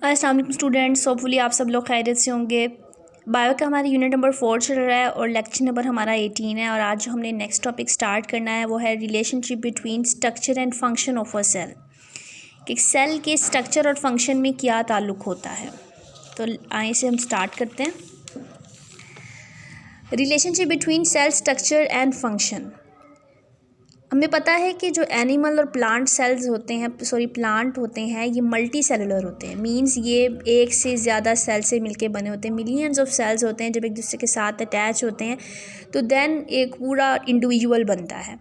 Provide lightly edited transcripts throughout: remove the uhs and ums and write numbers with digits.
अस्सलाम वालेकुम students, hopefully आप सब लोग खैरियत से होंगे। बायो का हमारा यूनिट नंबर 4 चल रहा है और लेक्चर नंबर हमारा 18 है। और आज जो हमने नेक्स्ट टॉपिक स्टार्ट करना है वो है relationship between structure and function of a cell, कि सेल के स्ट्रक्चर और फंक्शन में क्या ताल्लुक़ होता है। तो आइए से हम स्टार्ट करते हैं। Relationship between cell structure and function. हमें पता है कि जो एनिमल और प्लांट सेल्स होते हैं प्लांट होते हैं, ये मल्टी सेलुलर होते हैं। मींस ये एक से ज़्यादा सेल से मिलके बने होते हैं। मिलियंस ऑफ सेल्स होते हैं। जब एक दूसरे के साथ अटैच होते हैं तो देन एक पूरा इंडिविजुअल बनता है।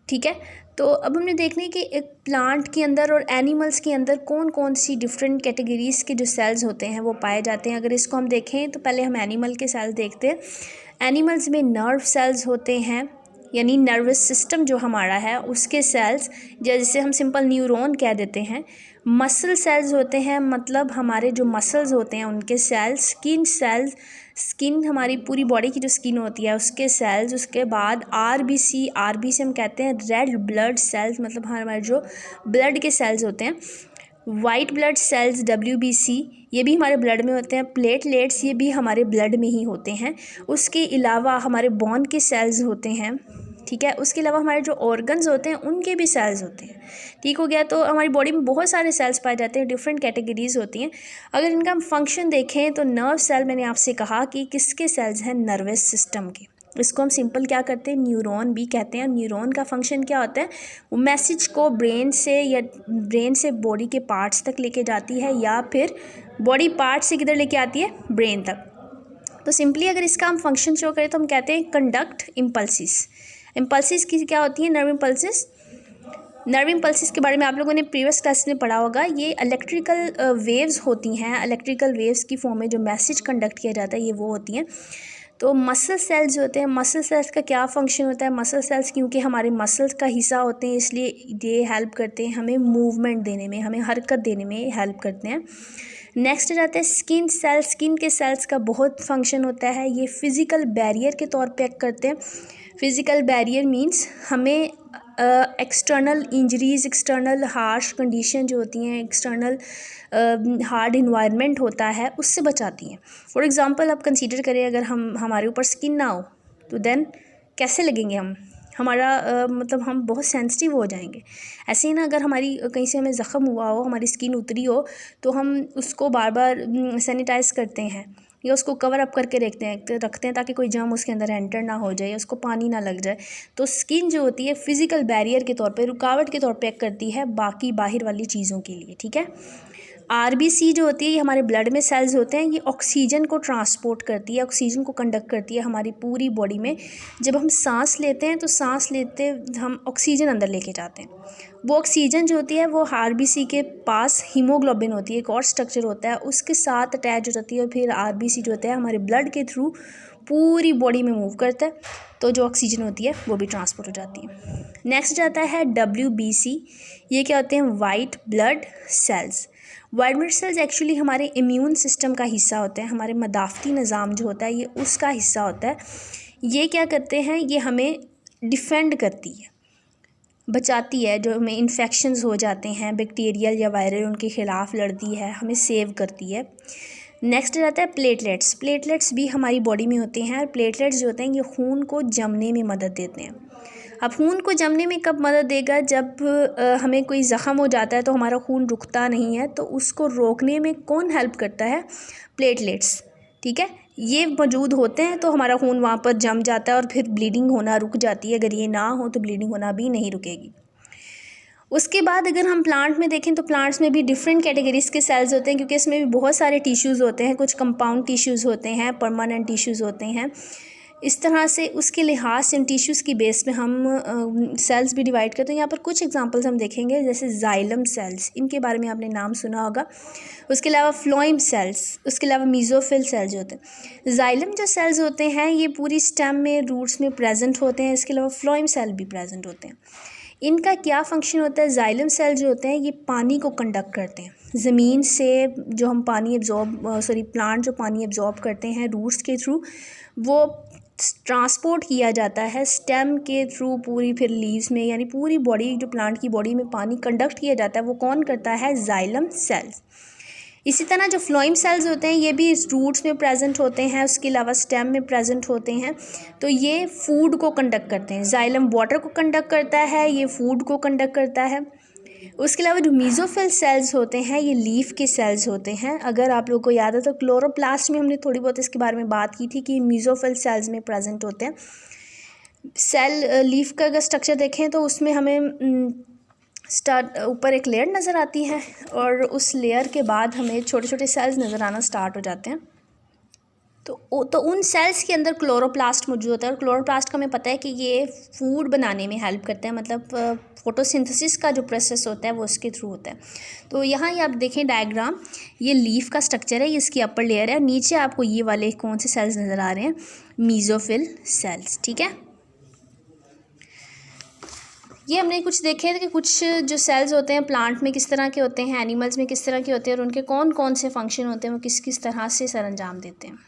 ठीक है, तो अब हमने देखना है कि एक प्लांट के अंदर और एनिमल्स के अंदर कौन कौन सी डिफरेंट कैटेगरीज़ के जो सेल्स होते हैं वो पाए जाते हैं। अगर इसको हम देखें तो पहले हम एनिमल के सेल्स देखते हैं। एनिमल्स में नर्व सेल्स होते हैं, यानी नर्वस सिस्टम जो हमारा है उसके सेल्स, जैसे हम सिंपल न्यूरॉन कह देते हैं। मसल सेल्स होते हैं, मतलब हमारे जो मसल्स होते हैं उनके सेल्स। सेल्स, स्किन हमारी पूरी बॉडी की जो स्किन होती है उसके सेल्स। उसके बाद आरबीसी हम कहते हैं रेड ब्लड सेल्स, मतलब हमारे जो ब्लड के सेल्स होते हैं। वाइट ब्लड सेल्स WBC, ये भी हमारे ब्लड में होते हैं। प्लेटलेट्स, ये भी हमारे ब्लड में ही होते हैं। उसके अलावा हमारे बोन के सेल्स होते हैं। ठीक है, उसके अलावा हमारे जो ऑर्गन्स होते हैं उनके भी सेल्स होते हैं। ठीक हो गया, तो हमारी बॉडी में बहुत सारे सेल्स पाए जाते हैं, डिफरेंट कैटेगरीज होती हैं। अगर इनका हम फंक्शन देखें तो नर्व सेल, मैंने आपसे कहा कि किसके सेल्स हैं, नर्वस सिस्टम के। इसको हम सिंपल क्या करते हैं, न्यूरॉन भी कहते हैं। न्यूरॉन का फंक्शन क्या होता है, वो मैसेज को ब्रेन से बॉडी के पार्ट्स तक लेके जाती है, या फिर बॉडी पार्ट से किधर लेके आती है, ब्रेन तक। तो सिंपली अगर इसका हम फंक्शन शो करें तो हम कहते हैं कंडक्ट इम्पल्सिस। इम्पल्सिस की क्या होती है, नर्व इम्पल्सिस। नर्व इम्पल्सिस के बारे में आप लोगों ने प्रीवियस क्लास में पढ़ा होगा। ये इलेक्ट्रिकल वेव्स होती हैं, इलेक्ट्रिकल वेव्स की फॉर्म में जो मैसेज कंडक्ट किया जाता है ये वो होती हैं। तो मसल सेल्स जो होते हैं, मसल सेल्स का क्या फंक्शन होता है। मसल सेल्स क्योंकि हमारे मसल्स का हिस्सा होते हैं इसलिए ये हेल्प करते हैं हमें मूवमेंट देने में, हमें हरकत देने में हेल्प करते हैं। नेक्स्ट जाते हैं स्किन सेल्स। स्किन के सेल्स का बहुत फंक्शन होता है। ये फिज़िकल बैरियर के तौर पे एक्ट करते हैं। फिज़िकल बैरियर मींस हमें external injuries, external harsh condition जो होती हैं, एक्सटर्नल हार्ड इन्वायरमेंट होता है उससे बचाती हैं। फॉर एग्ज़ाम्पल आप कंसीडर करें, अगर हमारे ऊपर स्किन ना हो तो देन कैसे लगेंगे हम, हमारा मतलब हम बहुत सेंसिटिव हो जाएंगे। ऐसे ही ना, अगर हमारी कहीं से हमें ज़ख़म हुआ हो, हमारी स्किन उतरी हो, तो हम उसको बार बार सैनिटाइज़ करते हैं या उसको कवर अप करके रखते हैं ताकि कोई जर्म उसके अंदर एंटर ना हो जाए, उसको पानी ना लग जाए। तो स्किन जो होती है फिज़िकल बैरियर के तौर पे, रुकावट के तौर पे एक्ट करती है बाकी बाहर वाली चीज़ों के लिए। ठीक है, RBC जो होती है ये हमारे ब्लड में सेल्स होते हैं। ये ऑक्सीजन को ट्रांसपोर्ट करती है, ऑक्सीजन को कंडक्ट करती है हमारी पूरी बॉडी में। जब हम सांस लेते हैं तो सांस लेते हम ऑक्सीजन अंदर लेके जाते हैं। वो ऑक्सीजन जो होती है वो RBC के पास हीमोग्लोबिन होती है, एक और स्ट्रक्चर होता है, उसके साथ अटैच हो जाती है। और फिर RBC जो होता है हमारे ब्लड के थ्रू पूरी बॉडी में मूव करता है, तो जो ऑक्सीजन होती है वो भी ट्रांसपोर्ट हो जाती है। नेक्स्ट जाता है WBC। ये क्या होते हैं, white blood sales. White blood sales actually हमारे इम्यून सिस्टम का हिस्सा होते हैं। हमारे मदाफ़ती निज़ाम जो होता है ये उसका हिस्सा होता है। ये क्या करते हैं, ये हमें डिफेंड करती है, बचाती है। जो हमें इन्फेक्शंस हो जाते हैं बैक्टीरियल या वायरल, उनके ख़िलाफ़ लड़ती है, हमें सेव करती है। नेक्स्ट रहता है प्लेटलेट्स। प्लेटलेट्स भी हमारी बॉडी में होते हैं, और प्लेटलेट्स जो होते हैं ये खून को जमने में मदद देते हैं। अब खून को जमने में कब मदद देगा, जब हमें कोई ज़ख़म हो जाता है तो हमारा खून रुकता नहीं है, तो उसको रोकने में कौन हेल्प करता है, प्लेटलेट्स। ठीक है, ये मौजूद होते हैं तो हमारा खून वहाँ पर जम जाता है और फिर ब्लीडिंग होना रुक जाती है। अगर ये ना हो तो ब्लीडिंग होना भी नहीं रुकेगी। उसके बाद अगर हम प्लांट में देखें तो प्लांट्स में भी डिफरेंट कैटेगरीज़ के सेल्स होते हैं, क्योंकि इसमें भी बहुत सारे टिश्यूज़ होते हैं। कुछ कंपाउंड टिश्यूज़ होते हैं, परमानेंट टिश्यूज़ होते हैं। इस तरह से उसके लिहाज से इन टिश्यूज़ की बेस पे हम सेल्स भी डिवाइड करते हैं। यहाँ पर कुछ एग्जांपल्स हम देखेंगे, जैसे जाइलम सेल्स, इनके बारे में आपने नाम सुना होगा। उसके अलावा फ्लोएम सेल्स, उसके अलावा मीज़ोफिल सेल्स जो होते हैं। जाइलम जो सेल्स होते हैं ये पूरी स्टेम में, रूट्स में प्रेजेंट होते हैं। इसके अलावा फ्लोएम सेल भी प्रेजेंट होते हैं। इनका क्या फंक्शन होता है, जाइलम सेल जो होते हैं ये पानी को कंडक्ट करते हैं। ज़मीन से जो हम पानी प्लांट जो पानी एब्जॉर्ब करते हैं रूट्स के थ्रू, वो ट्रांसपोर्ट किया जाता है स्टेम के थ्रू पूरी, फिर लीव्स में, यानी पूरी बॉडी, जो प्लांट की बॉडी में पानी कंडक्ट किया जाता है वो कौन करता है, जाइलम सेल्स। इसी तरह जो फ्लोएम सेल्स होते हैं ये भी रूट्स में प्रेजेंट होते हैं, उसके अलावा स्टेम में प्रेजेंट होते हैं। तो ये फूड को कंडक्ट करते हैं। जाइलम वाटर को कंडक्ट करता है, ये फूड को कंडक्ट करता है। उसके अलावा जो मीज़ोफिल सेल्स होते हैं ये लीफ के सेल्स होते हैं। अगर आप लोगों को याद है तो क्लोरोप्लास्ट में हमने थोड़ी बहुत इसके बारे में बात की थी कि मीज़ोफिल सेल्स में प्रेजेंट होते हैं। सेल लीफ का अगर स्ट्रक्चर देखें तो उसमें हमें ऊपर एक लेयर नज़र आती है और उस लेयर के बाद हमें छोटे छोटे सेल्स नज़र आना स्टार्ट हो जाते हैं। तो उन सेल्स के अंदर क्लोरोप्लास्ट मौजूद होता है और क्लोरोप्लास्ट का हमें पता है कि ये फूड बनाने में हेल्प करते हैं, मतलब फोटोसिंथेसिस का जो प्रोसेस होता है वो उसके थ्रू होता है। तो यहाँ ये आप देखें डायग्राम, ये लीफ का स्ट्रक्चर है, ये इसकी अपर लेयर है, नीचे आपको ये वाले कौन से सेल्स नज़र आ रहे हैं, मीज़ोफिल सेल्स। ठीक है, ये हमने कुछ देखे थे कि कुछ जो सेल्स होते हैं प्लांट में किस तरह के होते हैं, एनिमल्स में किस तरह के होते हैं और उनके कौन कौन से फंक्शन होते हैं, वो किस किस तरह से सरअंजाम देते हैं।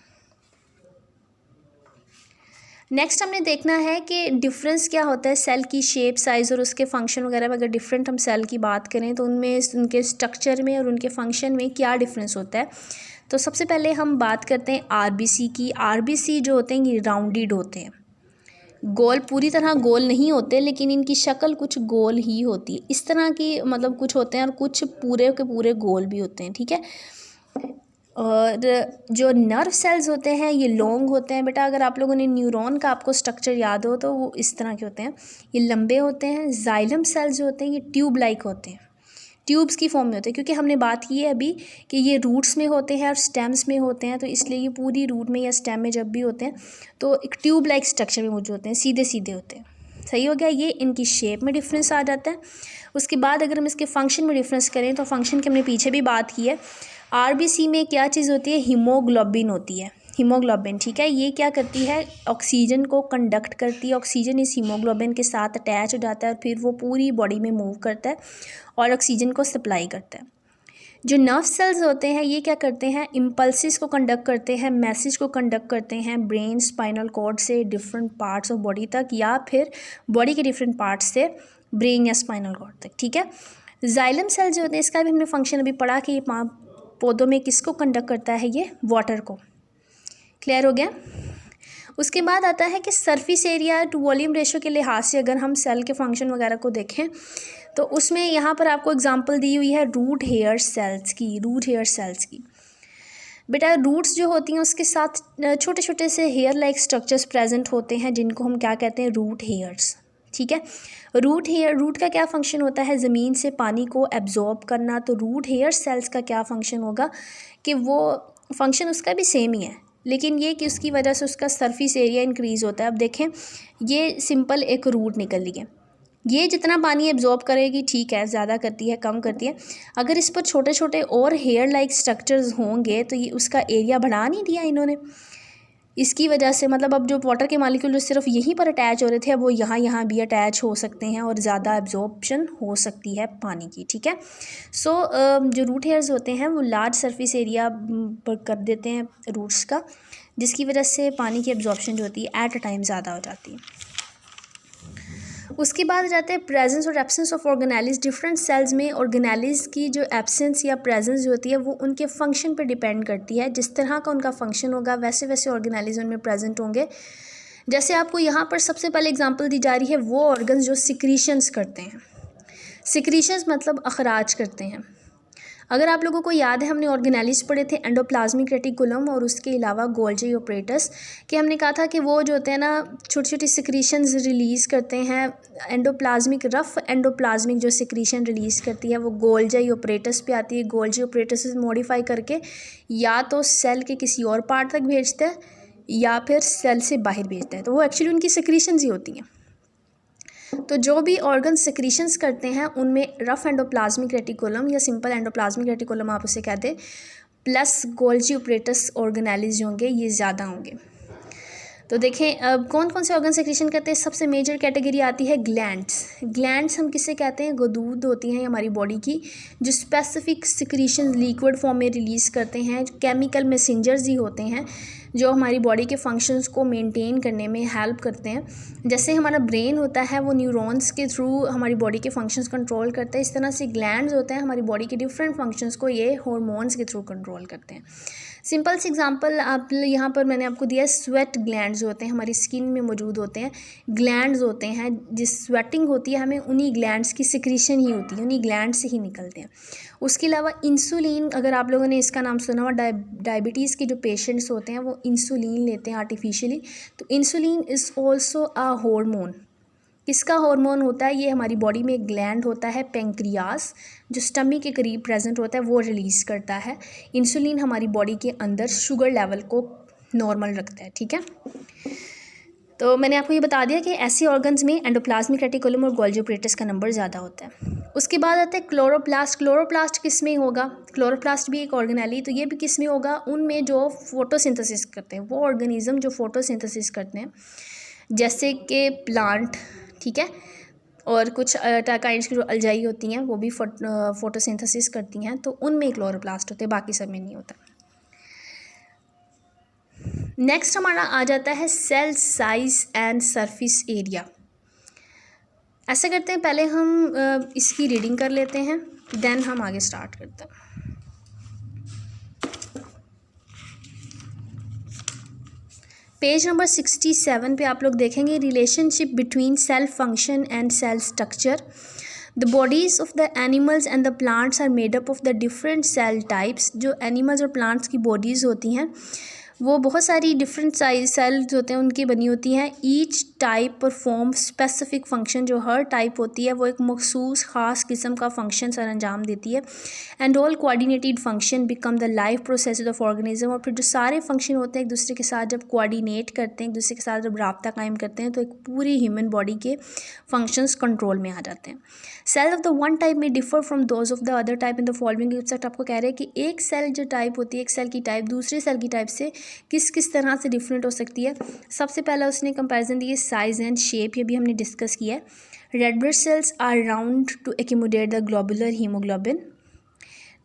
नेक्स्ट हमने देखना है कि डिफरेंस क्या होता है सेल की शेप, साइज़ और उसके फंक्शन वगैरह में। अगर डिफरेंट हम सेल की बात करें तो उनमें उनके स्ट्रक्चर में और उनके फंक्शन में क्या डिफरेंस होता है। तो सबसे पहले हम बात करते हैं आरबीसी की। आरबीसी जो होते हैं ये राउंडेड होते हैं, गोल पूरी तरह गोल नहीं होते, लेकिन इनकी शक्ल कुछ गोल ही होती है। इस तरह की मतलब कुछ होते हैं और कुछ पूरे के पूरे गोल भी होते हैं। ठीक है, और जो नर्व सेल्स होते हैं ये लॉन्ग होते हैं। बेटा अगर आप लोगों ने न्यूरॉन का आपको स्ट्रक्चर याद हो तो वो इस तरह के होते हैं, ये लंबे होते हैं। जाइलम सेल्स जो होते हैं ये ट्यूब लाइक होते हैं, ट्यूब्स की फॉर्म में होते हैं, क्योंकि हमने बात की है अभी कि ये रूट्स में होते हैं और स्टेम्स में होते हैं, तो इसलिए ये पूरी रूट में या स्टेम में जब भी होते हैं तो एक ट्यूब लाइक स्ट्रक्चर में मौजूद होते हैं, सीधे सीधे होते हैं। सही हो गया, ये इनकी शेप में डिफरेंस आ जाता है। उसके बाद अगर हम इसके फंक्शन में डिफरेंस करें तो फंक्शन की हमने पीछे भी बात की है। आरबीसी में क्या चीज़ होती है, हीमोग्लोबिन होती है, हीमोग्लोबिन। ठीक है, ये क्या करती है, ऑक्सीजन को कंडक्ट करती है। ऑक्सीजन इस हीमोग्लोबिन के साथ अटैच हो जाता है और फिर वो पूरी बॉडी में मूव करता है और ऑक्सीजन को सप्लाई करता है। जो नर्व सेल्स होते हैं ये क्या करते हैं, इम्पल्सिस को कंडक्ट करते हैं, मैसेज को कंडक्ट करते हैं ब्रेन स्पाइनल कॉर्ड से डिफरेंट पार्ट्स ऑफ बॉडी तक, या फिर बॉडी के डिफरेंट पार्ट्स से ब्रेन या स्पाइनल कॉर्ड तक। ठीक है, जाइलम सेल्स जो होते हैं इसका भी हमने फंक्शन अभी पढ़ा कि ये पौधों में किसको कंडक्ट करता है, ये वाटर को। क्लियर हो गया। उसके बाद आता है कि surface area to volume ratio के लिहाज से अगर हम सेल के फंक्शन वगैरह को देखें तो उसमें यहाँ पर आपको एग्जांपल दी हुई है रूट हेयर सेल्स की। रूट हेयर सेल्स की बेटा रूट्स जो होती हैं उसके साथ छोटे छोटे से हेयर लाइक स्ट्रक्चर्स प्रेजेंट होते हैं जिनको हम क्या कहते हैं, रूट हेयर्स। ठीक है, रूट का क्या फंक्शन होता है, ज़मीन से पानी को एब्जॉर्ब करना। तो रूट हेयर सेल्स का क्या फंक्शन होगा कि वो फंक्शन उसका भी सेम ही है, लेकिन ये कि उसकी वजह से उसका सरफेस एरिया इंक्रीज़ होता है। अब देखें ये सिंपल एक रूट निकल ली है, ये जितना पानी एब्जॉर्ब करेगी ठीक है, ज़्यादा करती है कम करती है। अगर इस पर छोटे छोटे और हेयर लाइक स्ट्रक्चर्स होंगे तो ये उसका एरिया बढ़ा नहीं दिया इन्होंने। इसकी वजह से मतलब अब जो वाटर के मालिक्यूल जो सिर्फ यहीं पर अटैच हो रहे थे अब वो यहाँ भी अटैच हो सकते हैं और ज़्यादा एब्जॉर्प्शन हो सकती है पानी की। ठीक है, सो जो रूट हेयर्स होते हैं वो लार्ज सरफेस एरिया पर कर देते हैं रूट्स का, जिसकी वजह से पानी की एब्जॉर्प्शन जो होती है एट अ टाइम ज़्यादा हो जाती है। उसके बाद जाते हैं प्रेजेंस और absence of organelles. Different cells में ऑर्गेनेलिज की जो एब्सेंस या प्रेजेंस जो होती है वो उनके फंक्शन पर डिपेंड करती है। जिस तरह का उनका फंक्शन होगा वैसे वैसे ऑर्गेनेलिज उनमें प्रेजेंट होंगे। जैसे आपको यहाँ पर सबसे पहले एग्जांपल दी जा रही है वो ऑर्गन्स जो सिक्रीशंस करते हैं। सिक्रीशंस मतलब अखराज करते हैं। अगर आप लोगों को याद है हमने ऑर्गेनेलिज पढ़े थे एंडोप्लाज्मिक रेटिकुलम और उसके अलावा गोल्जी ऑपरेटस, कि हमने कहा था कि वो जो होते हैं ना छोटी छोटी सिक्रीशंस रिलीज़ करते हैं। रफ एंडोप्लाज्मिक जो सिक्रीशन रिलीज़ करती है वो गोल्जी ऑपरेटस पे आती है। गोल्जी ऑपरेटस मॉडिफाई करके या तो सेल के किसी और पार्ट तक भेजता है या फिर सेल से बाहर भेजता है, तो वो एक्चुअली उनकी सिक्रीशंस ही होती हैं। तो जो भी ऑर्गन सिक्रीशंस करते हैं उनमें रफ एंडोप्लाज्मिक रेटिकुलम या सिंपल एंडोप्लाज्मिक रेटिकुलम आप उसे कहते हैं प्लस गोल्जी ऑपरेटस ऑर्गेनेलिज जो होंगे ये ज़्यादा होंगे। तो देखें अब कौन कौन से ऑर्गन सिक्रीशन करते हैं। सबसे मेजर कैटेगरी आती है ग्लैंड्स। ग्लैंड्स हम किसे कहते हैं, गदूद होती हैं हमारी बॉडी की जो स्पेसिफिक सिक्रीशन लिक्विड फॉर्म में रिलीज़ करते हैं, केमिकल मैसेंजर्स ही होते हैं जो हमारी बॉडी के फंक्शंस को मेंटेन करने में हेल्प करते हैं। जैसे हमारा ब्रेन होता है वो न्यूरॉन्स के थ्रू हमारी बॉडी के फंक्शंस कंट्रोल करता है, इस तरह से ग्लैंड्स होते हैं हमारी बॉडी के डिफरेंट फंक्शंस को ये हार्मोन्स के थ्रू कंट्रोल करते हैं। सिंपल सी एग्जांपल आप यहाँ पर मैंने आपको दिया, स्वेट ग्लैंड्स होते हैं हमारी स्किन में मौजूद होते हैं, ग्लैंड्स होते हैं, जिस स्वेटिंग होती है हमें उन्हीं ग्लैंड्स की सिक्रीशन ही होती है, उन्हीं ग्लैंड से ही निकलते हैं। उसके अलावा इंसुलिन, अगर आप लोगों ने इसका नाम सुना हुआ, डायबिटीज़ के जो पेशेंट्स होते हैं वो इंसुलिन लेते हैं आर्टिफिशियली, तो insulin is also a hormone. किसका हार्मोन होता है? ये हमारी बॉडी में एक ग्लैंड होता है पेंक्रियास, जो स्टमक के करीब प्रेजेंट होता है, वो रिलीज़ करता है इंसुलिन, हमारी बॉडी के अंदर शुगर लेवल को नॉर्मल रखता है। ठीक है, तो मैंने आपको ये बता दिया कि ऐसे ऑर्गन्स में एंडोप्लाज्मिक रेटिकुलम और गोल्गी ऑपरेटस का नंबर ज़्यादा होता है। उसके बाद आता है क्लोरोप्लास्ट। क्लोरोप्लास्ट किस में होगा? क्लोरोप्लास्ट भी एक ऑर्गेनेली, तो ये भी किस में होगा? उनमें जो फोटोसिंथेसिस करते हैं, वो ऑर्गेनिज्म जो फोटोसिंथेसिस करते हैं, जैसे कि प्लांट, ठीक है, और कुछ काइंड्स की जो अल्जाई होती हैं वो भी फोटोसिंथेसिस करती हैं, तो उनमें क्लोरोप्लास्ट होते हैं, बाकी सब में नहीं होता। नेक्स्ट हमारा आ जाता है cell size and surface area. ऐसा करते हैं, पहले हम इसकी रीडिंग कर लेते हैं, देन हम आगे स्टार्ट करते हैं। पेज नंबर 67 पे आप लोग देखेंगे relationship between cell function and cell structure. The bodies of the animals and the plants are made up of the different cell types. जो एनिमल्स और प्लांट्स की बॉडीज़ होती हैं वो बहुत सारी डिफरेंट साइज सेल्स होते हैं उनकी बनी होती हैं। Each type perform specific function. जो हर टाइप होती है वो एक मखसूस ख़ास किस्म का फंक्शन सर अंजाम देती है। And all coordinated function become the life process of organism. और फिर जो सारे फंक्शन होते हैं एक दूसरे के साथ जब कोऑर्डिनेट करते हैं, एक दूसरे के साथ जब राब्ता कायम करते हैं, तो एक पूरी ह्यूमन बॉडी के फंक्शंस कंट्रोल में आ जाते हैं। Cell of the one type में differ from those of the other type in the following except. आपको कह रहे हैं कि एक सेल जो टाइप होती है, एक सेल की टाइप दूसरे सेल की टाइप से किस किस तरह से डिफरेंट हो सकती है। सबसे पहला उसने कंपैरिजन दी है साइज एंड शेप, ये भी हमने डिस्कस किया है। Red blood cells are round to accumulate the globular haemoglobin.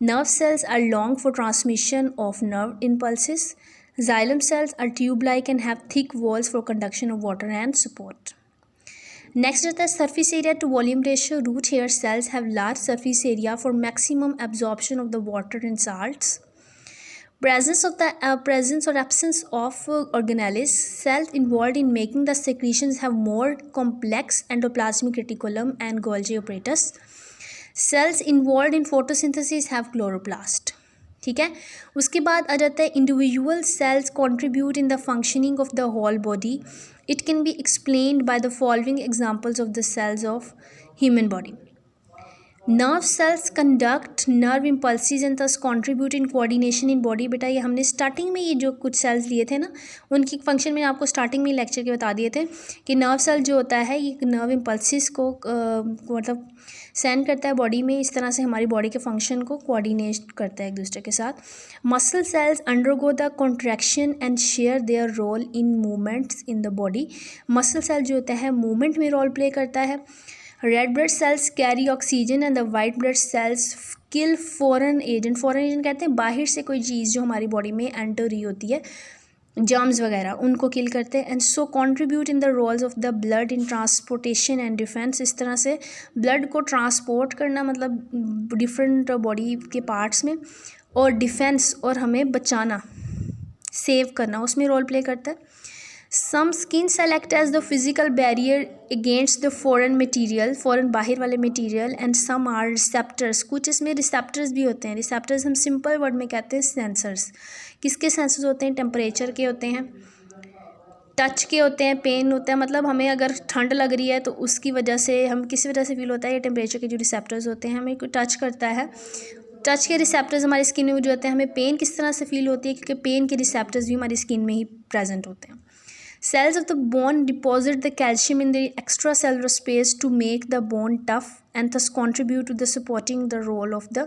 Nerve cells are long for transmission of nerve impulses. Xylem cells are tube-like and have thick walls for conduction of water and support. Next is the surface area to volume ratio. Root hair cells have large surface area for maximum absorption of the water and salts. Presence or absence of organelles. Cells involved in making the secretions have more complex endoplasmic reticulum and Golgi apparatus. Cells involved in photosynthesis have chloroplast. ठीक है, उसके बाद आ जाता है individual cells contribute in the functioning of the whole body. It can be explained by the following examples of the cells of human body. Nerve cells conduct nerve impulses and thus contribute in coordination in body. बेटा ये हमने starting में ये जो कुछ sales लिए थे ना, उनकी फंक्शन में आपको स्टार्टिंग में लेक्चर के बता दिए थे कि नर्व सेल जो होता है ये नर्व इम्पल्सिस को मतलब सेंड करता है बॉडी में, इस तरह से हमारी बॉडी के फंक्शन को कोऑर्डिनेट करता है एक दूसरे के साथ. Muscle cells undergo the contraction and share their role in movements in the body. Muscle cell जो होता है मूवमेंट में रोल प्ले करता है. Red blood cells carry oxygen and the white blood cells kill foreign agent. Foreign agent कहते हैं बाहर से कोई चीज़ जो हमारी बॉडी में एंटर रही होती है, जर्म्स वगैरह, उनको किल करते हैं. And so contribute in the roles of the blood in transportation and defence. इस तरह से ब्लड को ट्रांसपोर्ट करना मतलब डिफरेंट बॉडी के पार्ट्स में, और डिफेंस और हमें बचाना, सेव करना, उसमें रोल प्ले करता है. Some skin cell act as the physical barrier against the foreign material, foreign बाहर वाले material. And some are receptors. कुछ इसमें रिसेप्टर्स भी होते हैं. रिसेप्टर्स हम सिंपल वर्ड में कहते हैं सेंसर्स. किसके सेंसर्स होते हैं? टेम्परेचर के होते हैं, टच के होते हैं, पेन होता है. मतलब हमें अगर ठंड लग रही है तो उसकी वजह से हम किसी वजह से फील होता है, ये टेम्परेचर के जो रिसेप्टर्स होते हैं हमें टच करता है. टच के रिसेप्टर्स हमारी स्किन में जो होते हैं, हमें पेन किस तरह से फील होती है, क्योंकि पेन के रिसेप्टर्स भी हमारी स्किन में ही प्रेजेंट होते हैं. Cells of the bone deposit the calcium in the extracellular space to make the bone tough and thus contribute to the supporting the role of the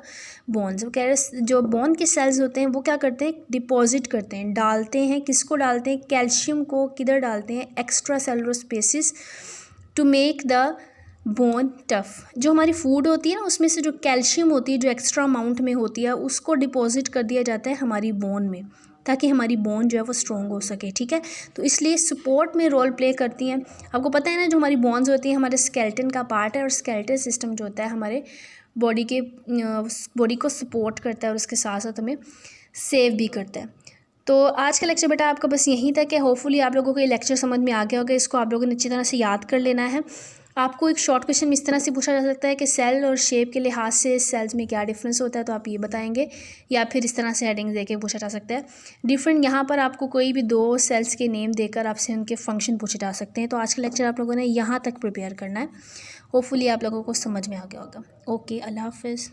bones. वो कह रहे जो बोन के सेल्स होते हैं वो क्या करते हैं? डिपॉजिट करते हैं, डालते हैं. किसको डालते हैं? कैल्शियम को. किधर डालते हैं? Extra cellular spaces, to make the bone tough. जो हमारी फूड होती है ना, उसमें से जो कैल्शियम होती है, जो एक्स्ट्रा अमाउंट में होती है, उसको डिपॉजिट कर दिया जाता है हमारी बोन में, ताकि हमारी बोन जो है वो स्ट्रॉन्ग हो सके, ठीक है। तो इसलिए सपोर्ट में रोल प्ले करती हैं। आपको पता है ना, जो हमारी बोन्स होती हैं हमारे स्केलेटन का पार्ट है, और स्केलेटल सिस्टम जो होता है हमारे बॉडी को सपोर्ट करता है और उसके साथ साथ हमें सेव भी करता है। तो आज का लेक्चर बेटा आपका बस यहीं तक है। होपफुली आप लोगों को ये लेक्चर समझ में आ गया होगा। इसको आप लोगों ने अच्छी तरह से याद कर लेना है। आपको एक शॉर्ट क्वेश्चन इस तरह से पूछा जा सकता है कि सेल और शेप के लिहाज से सेल्स में क्या डिफरेंस होता है, तो आप ये बताएंगे, या फिर इस तरह से हेडिंग देके पूछा जा सकता है डिफरेंट। यहाँ पर आपको कोई भी दो सेल्स के नेम देकर आपसे उनके फंक्शन पूछे जा सकते हैं। तो आज का लेक्चर आप लोगों ने यहाँ तक प्रिपेयर करना है। होपफुली आप लोगों को समझ में आ गया होगा। ओके, अल्लाह हाफिज़।